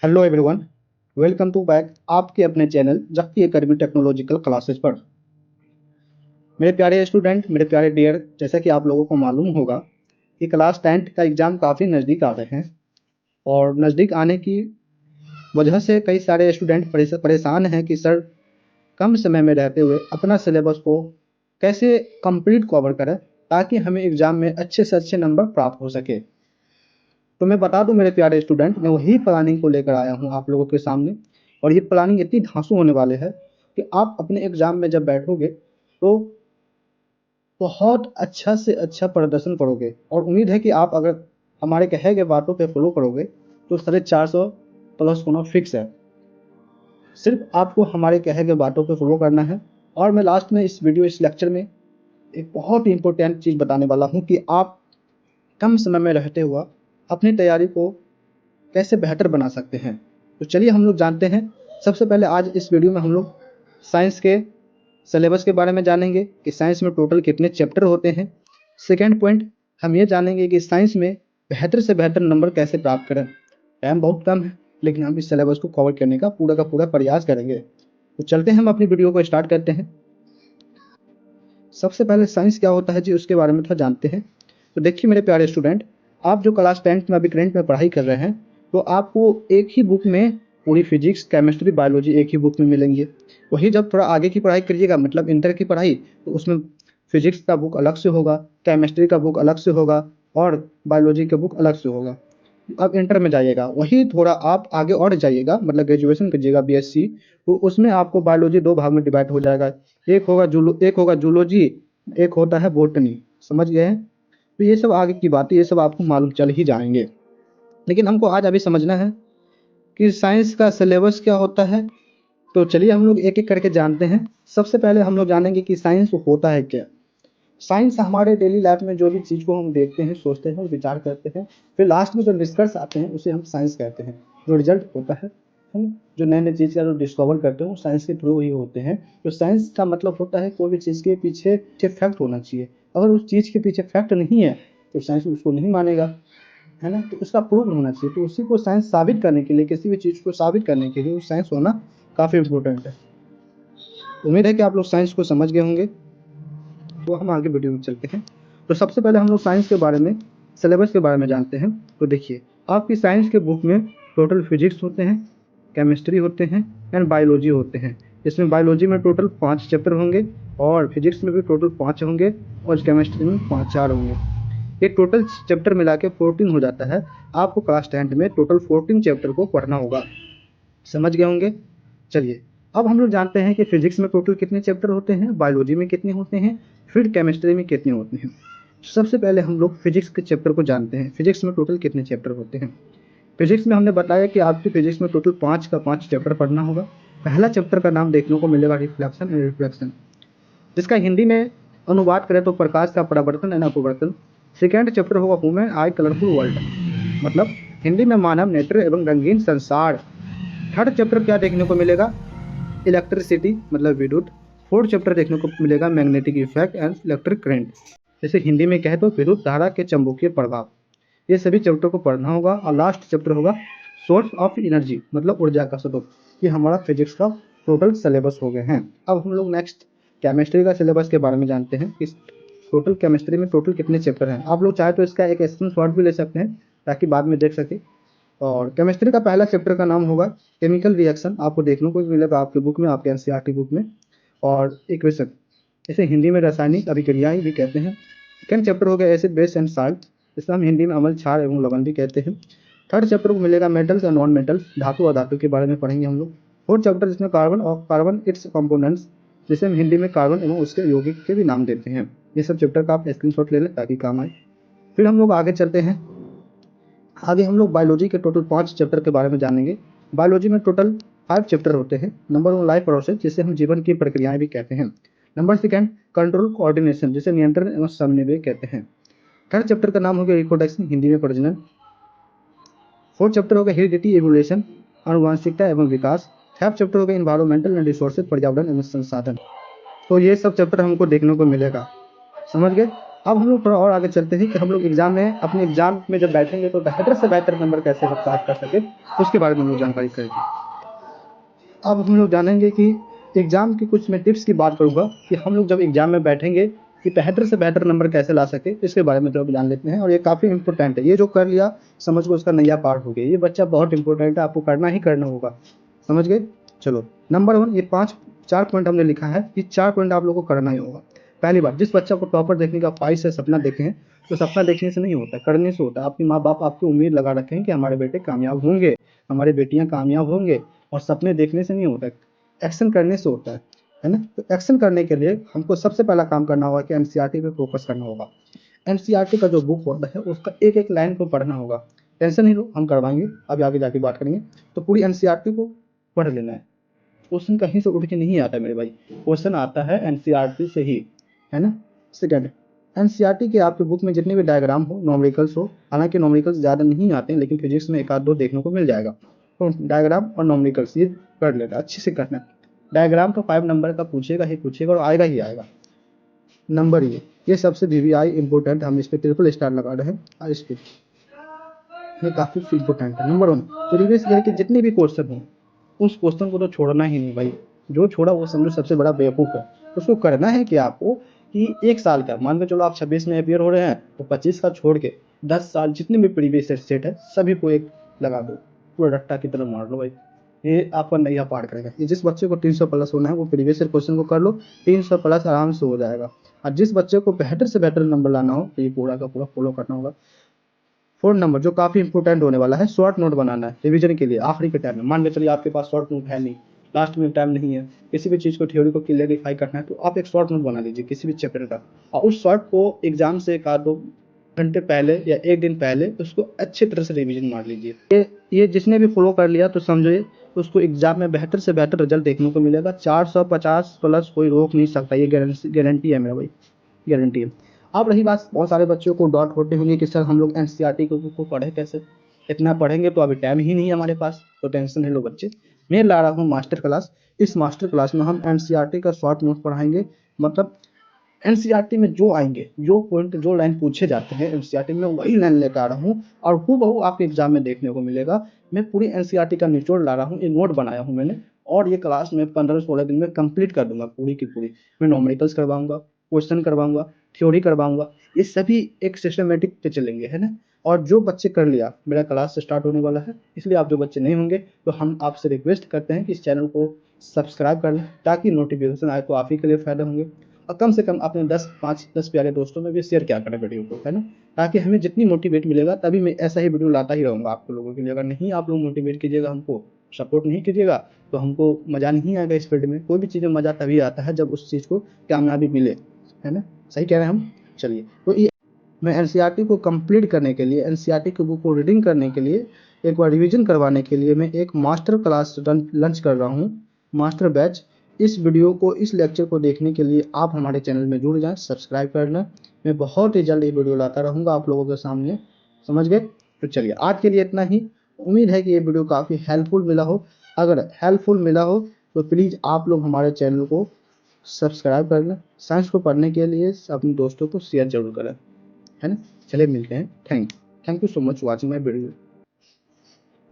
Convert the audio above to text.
Hello everyone, welcome to back आपके अपने channel Jakki academy technological classes पर। मेरे प्यारे स्टूडेंट, मेरे प्यारे डियर, जैसा कि आप लोगों को मालूम होगा कि क्लास 10th का एग्ज़ाम काफ़ी नज़दीक आ रहे हैं और नज़दीक आने की वजह से कई सारे स्टूडेंट परेशान हैं कि सर कम समय में रहते हुए अपना सिलेबस को कैसे कंप्लीट कवर करें ताकि हमें एग्ज़ाम में अच्छे से अच्छे नंबर प्राप्त हो सके। तो मैं बता दूं मेरे प्यारे स्टूडेंट, मैं वही प्लानिंग को लेकर आया हूं आप लोगों के सामने। और ये प्लानिंग इतनी धांसू होने वाले है कि आप अपने एग्ज़ाम में जब बैठोगे तो बहुत अच्छा से अच्छा प्रदर्शन करोगे और उम्मीद है कि आप अगर हमारे कहे गए बातों पे फॉलो करोगे तो 450 प्लस होना फिक्स है। सिर्फ आपको हमारे कहे गए बातों पे फॉलो करना है। और मैं लास्ट में इस लेक्चर में एक बहुत ही इंपॉर्टेंट चीज़ बताने वाला हूँ कि आप कम समय में रहते हुआ अपनी तैयारी को कैसे बेहतर बना सकते हैं। तो चलिए हम लोग जानते हैं। सबसे पहले आज इस वीडियो में हम लोग साइंस के सिलेबस के बारे में जानेंगे कि साइंस में टोटल कितने चैप्टर होते हैं। सेकेंड पॉइंट, हम ये जानेंगे कि साइंस में बेहतर से बेहतर नंबर कैसे प्राप्त करें। टाइम बहुत कम है लेकिन हम इस सिलेबस को कवर करने का पूरा प्रयास करेंगे। तो चलते हैं, हम अपनी वीडियो को स्टार्ट करते हैं। सबसे पहले साइंस क्या होता है जी, उसके बारे में थोड़ा जानते हैं। तो देखिए मेरे प्यारे स्टूडेंट, आप जो क्लास 10th में अभी करंट में पढ़ाई कर रहे हैं तो आपको एक ही बुक में पूरी फिजिक्स, केमिस्ट्री, बायोलॉजी एक ही बुक में मिलेंगे। वही जब थोड़ा आगे की पढ़ाई करिएगा, मतलब इंटर की पढ़ाई, तो उसमें फिजिक्स का बुक अलग से होगा, केमिस्ट्री का बुक अलग से होगा और बायोलॉजी का बुक अलग से होगा। अब इंटर में जाइएगा, वही थोड़ा आप आगे और जाइएगा, मतलब ग्रेजुएशन कीजिएगा बीएससी, तो उसमें आपको बायोलॉजी दो भाग में डिवाइड हो जाएगा। एक होगा जूलॉजी, एक होता है बोटनी। समझ गए हैं? तो ये सब आगे की बातें, ये सब आपको मालूम चल ही जाएंगे। लेकिन हमको आज अभी समझना है कि साइंस का सिलेबस क्या होता है। तो चलिए हम लोग एक एक करके जानते हैं। सबसे पहले हम लोग जानेंगे कि साइंस होता है क्या। साइंस हमारे डेली लाइफ में जो भी चीज़ को हम देखते हैं, सोचते हैं और विचार करते हैं, फिर लास्ट में जो निष्कर्ष आते हैं उसे हम साइंस कहते हैं। जो रिजल्ट होता है, हम जो नए नए चीज़ का जो डिस्कवर करते हैं वो साइंस के थ्रू ही होते हैं। तो साइंस का मतलब होता है कोई भी चीज़ के पीछे फैक्ट होना चाहिए। अगर उस चीज़ के पीछे फैक्ट नहीं है तो साइंस उसको नहीं मानेगा, है ना। तो उसका प्रूफ होना चाहिए, तो उसी को साइंस साबित करने के लिए, किसी भी चीज़ को साबित करने के लिए साइंस होना काफ़ी इम्पोर्टेंट है। उम्मीद है कि आप लोग साइंस को समझ गए होंगे। तो हम आगे वीडियो में चलते हैं। तो सबसे पहले हम लोग साइंस के बारे में, सिलेबस के बारे में जानते हैं। तो देखिए, आपकी साइंस के बुक में टोटल फिजिक्स होते हैं, केमिस्ट्री होते हैं एंड बायोलॉजी होते हैं। इसमें बायोलॉजी में टोटल 5 चैप्टर होंगे और फिजिक्स में भी टोटल 5 होंगे और केमिस्ट्री में 4 होंगे। ये टोटल चैप्टर मिला के 14 हो जाता है। आपको क्लास 10th में टोटल 14 चैप्टर को पढ़ना होगा। समझ गए होंगे। चलिए, अब हम लोग जानते हैं कि फिजिक्स में टोटल कितने चैप्टर होते हैं, बायोलॉजी में कितने होते हैं, फिर केमिस्ट्री में कितने होते हैं। सबसे पहले हम लोग फिजिक्स के चैप्टर को जानते हैं। फिजिक्स में टोटल कितने चैप्टर होते हैं। फिजिक्स में हमने बताया कि आपकी फिजिक्स में टोटल 5 का 5 चैप्टर पढ़ना होगा। पहला चैप्टर का नाम देखने को मिलेगा रिफ्लेक्शन एंड रिफ्लेक्शन, जिसका हिंदी में अनुवाद करें तो प्रकाश का परावर्तन एंड अपवर्तन। सेकेंड चैप्टर होगा ह्यूमन आई कलरफुल वर्ल्ड, मतलब हिंदी में मानव नेत्र एवं रंगीन संसार। थर्ड चैप्टर क्या देखने को मिलेगा, इलेक्ट्रिसिटी मतलब विद्युत। फोर्थ चैप्टर देखने को मिलेगा magnetic effect and electric current, जैसे हिंदी में कहे तो विद्युत धारा के चुंबकीय प्रभाव। ये सभी चैप्टर को पढ़ना होगा। और लास्ट चैप्टर होगा सोर्स ऑफ एनर्जी, मतलब ऊर्जा का स्रोत। ये हमारा फिजिक्स का टोटल सिलेबस हो गए हैं। अब हम लोग नेक्स्ट केमिस्ट्री का सिलेबस के बारे में जानते हैं कि टोटल केमिस्ट्री में टोटल कितने चैप्टर हैं। आप लोग चाहे तो इसका एक स्क्रीनशॉट भी ले सकते हैं ताकि बाद में देख सके। और केमिस्ट्री का पहला चैप्टर का नाम होगा केमिकल रिएक्शन। आपको देखने को मिलेगा आपके बुक में, आपके एनसीईआरटी बुक में। और इक्वेशन, इसे हिंदी में रासायनिक अभिक्रियाएं भी कहते हैं। सेकेंड चैप्टर हो गया एसिड बेस एंड साल्ट, जिसे हम हिंदी में अम्ल, क्षार एवं लवण भी कहते हैं। थर्ड चैप्टर को मिलेगा मेटल्स और नॉन मेटल्स, धातु और धातु के बारे में पढ़ेंगे हम लोग। फोर्थ चैप्टर जिसमें कार्बन और कार्बन इट्स कंपोनेंट्स, जिसे हम हिंदी में कार्बन एवं उसके यौगिक के भी नाम देते हैं। ये सब चैप्टर का आप स्क्रीनशॉट ले लें ताकि काम आए। फिर हम लोग आगे चलते हैं। आगे हम लोग बायोलॉजी के टोटल 5 चैप्टर के बारे में जानेंगे। बायोलॉजी में टोटल 5 चैप्टर होते हैं। नंबर 1 लाइफ प्रोसेस, जिसे हम जीवन की प्रक्रियाएं भी कहते हैं। नंबर सेकंड कंट्रोल कोऑर्डिनेशन, जिसे नियंत्रण एवं समन्वय कहते हैं। थर्ड चैप्टर का नाम हो गया रिप्रोडक्शन, हिंदी में प्रजनन। फोर्थ चैप्टर हो गया हेरिडिटी एवोल्यूशन, आनुवांशिकता एवं विकास। फिफ्थ चैप्टर हो गया इन्वायरमेंटल एंड रिसोर्सेज, पर्यावरण एवं संसाधन। तो ये सब चैप्टर हमको देखने को मिलेगा। समझ गए। अब हम लोग थोड़ा और आगे चलते हैं कि हम लोग एग्जाम में अपने एग्जाम में जब बैठेंगे तो बेहतर से बेहतर नंबर कैसे प्राप्त कर सके, उसके बारे में हम लोग जानकारी करेंगे। अब हम लोग जानेंगे कि एग्जाम की कुछ मैं टिप्स की बात करूँगा कि हम लोग जब एग्जाम में बैठेंगे कि बेहतर से बेहतर नंबर कैसे ला सके, इसके बारे में तो जान लेते हैं। और ये काफ़ी इंपॉर्टेंट है, ये जो कर लिया समझ को उसका नैया पार हो गया। ये बच्चा बहुत इंपॉर्टेंट है, आपको करना ही करना होगा, समझ गए। चलो नंबर 1, ये 4 पॉइंट हमने लिखा है, ये 4 पॉइंट आप लोगों को करना ही होगा। पहली बात, जिस बच्चा को टॉपर देखने का ख्वाहिश है, सपना देखे हैं, तो सपना देखने से नहीं होता है, करने से होता है। आपके माँ बाप आपकी उम्मीद लगा रखे हैं कि हमारे बेटे कामयाब होंगे, हमारी बेटियां कामयाब होंगे, और सपने देखने से नहीं होता है, एक्शन करने से होता है ना। तो एक्शन करने के लिए हमको सबसे पहला काम करना होगा कि एनसीईआरटी पे फोकस करना होगा। एनसीईआरटी का जो बुक होता है उसका एक एक लाइन को पढ़ना होगा। टेंशन नहीं लो, हम करवाएंगे, अभी आगे जाके बात करेंगे। तो पूरी एनसीईआरटी को पढ़ लेना है। क्वेश्चन कहीं से उठ के नहीं आता मेरे भाई, क्वेश्चन आता है एनसीईआरटी से ही, है ना। सेकंड, एनसीईआरटी के आपके बुक में जितने भी डायग्राम हो, नॉमेरिकल्स हो, हालांकि नॉमेरिकल्स ज़्यादा नहीं आते हैं, लेकिन फिजिक्स में एक आध दो देखने को मिल जाएगा। तो डायग्राम और नॉमेरिकल्स ये कर लेना, अच्छे से करना है। डायग्राम तो 5 नंबर का पूछेगा ही पूछेगा और आएगा ही आएगा। नंबर ये सबसे वीवीआई इंपॉर्टेंट, हम इस पर ट्रिपल स्टार लगा रहे हैं। और इस पे ये काफ़ी इंपॉर्टेंट है। नंबर 1, प्रीवियस ईयर के जितने भी क्वेश्चन हो, उस क्वेश्चन को तो छोड़ना ही नहीं भाई। जो छोड़ा वो समझो सबसे बड़ा बेवकूफ़ है। उसको करना है कि आपको कि 1 साल का, मान के चलो आप 26 में अपियर हो रहे हैं, तो 25 का छोड़ के 10 साल जितने भी प्रीवियस सेट है सभी को एक लगा दो, पूरा रट्टा की तरह मार लो भाई। ये आपका नैया पार करेगा। ये जिस बच्चे को 300 प्लस होना है वो प्रीवियस ईयर क्वेश्चन को कर लो, 300 प्लस आराम से हो जाएगा। और जिस बच्चे को बेहतर से बेहतर नंबर लाना हो तो ये पूरा का पूरा फॉलो करना होगा। 4 नंबर जो काफ़ी इंपॉर्टेंट होने वाला है, शॉर्ट नोट बनाना है रिवीजन के लिए आखिरी के टाइम में। मान के चलिए आपके पास शॉर्ट नोट है नहीं, लास्ट में टाइम नहीं है, किसी भी चीज़ को थ्योरी को क्लियरिफाई करना है, तो आप एक शॉर्ट नोट बना लीजिए किसी भी चैप्टर का, और उस शॉर्ट को एग्जाम से 1-2 घंटे पहले या 1 दिन पहले उसको अच्छी तरह से रिवीजन मार लीजिए। ये जिसने भी फॉलो कर लिया तो समझिए उसको एग्जाम में बेहतर से बेहतर रिजल्ट देखने को मिलेगा। 450 प्लस कोई रोक नहीं सकता, ये गारंटी है मेरा भाई, गारंटी है। अब रही बात, बहुत सारे बच्चों को डाउट होते होंगे कि सर हम लोग एनसीईआरटी को पढ़े कैसे, इतना पढ़ेंगे तो अभी टाइम ही नहीं है हमारे पास। तो टेंशन है लो बच्चे, मैं ला रहा हूँ मास्टर क्लास। इस मास्टर क्लास में हम एनसीईआरटी का शॉर्ट नोट पढ़ाएंगे। मतलब एनसीईआरटी में जो आएंगे, जो पॉइंट, जो लाइन पूछे जाते हैं एनसीईआरटी में, वही लाइन लेकर आ रहा हूँ और हूबहू आपके एग्जाम में देखने को मिलेगा। मैं पूरी एनसीईआरटी का निचोड़ ला रहा हूँ, ये नोट बनाया हूँ मैंने, और ये क्लास में 15-16 दिन में कंप्लीट कर दूंगा पूरी की पूरी। मैं नॉमेरिकल्स करवाऊंगा, क्वेश्चन करवाऊंगा, थ्योरी करवाऊंगा, ये सभी एक सिस्टमेटिक पे चलेंगे, है ना। और जो बच्चे कर लिया, मेरा क्लास स्टार्ट होने वाला है, इसलिए आप जो बच्चे नहीं होंगे तो हम आपसे रिक्वेस्ट करते हैं कि इस चैनल को सब्सक्राइब कर लें, ताकि नोटिफिकेशन आए तो आप ही के लिए फ़ायदा होंगे। और कम से कम अपने 10 प्यारे दोस्तों में भी शेयर किया करें वीडियो को, है ना, ताकि हमें जितनी मोटिवेट मिलेगा तभी मैं ऐसा ही वीडियो लाता ही रहूँगा आप लोगों के लिए। अगर नहीं आप लोग मोटिवेट कीजिएगा, हमको सपोर्ट नहीं कीजिएगा, तो हमको मज़ा नहीं आएगा इस फील्ड में। कोई भी चीज़ में मज़ा तभी आता है जब उस चीज़ को कामयाबी मिले, है ना। सही कह रहे हैं हम। चलिए, तो ये मैं एनसीईआरटी को कंप्लीट करने के लिए, एनसीईआरटी की बुक को रीडिंग करने के लिए, एक बार रिवीजन करवाने के लिए मैं एक मास्टर क्लास लंच कर रहा हूँ, मास्टर बैच। इस वीडियो को, इस लेक्चर को देखने के लिए आप हमारे चैनल में जुड़ जाएं, सब्सक्राइब कर लें। मैं बहुत ही जल्द ये वीडियो लाता रहूँगा आप लोगों के सामने, समझ गए। तो चलिए आज के लिए इतना ही। उम्मीद है कि ये वीडियो काफ़ी हेल्पफुल मिला हो। अगर हेल्पफुल मिला हो तो प्लीज़ आप लोग हमारे चैनल को सब्सक्राइब कर लें। साइंस को पढ़ने के लिए अपने दोस्तों को शेयर जरूर करें, है ना। चलिए मिलते हैं। Thank you so much watching my video.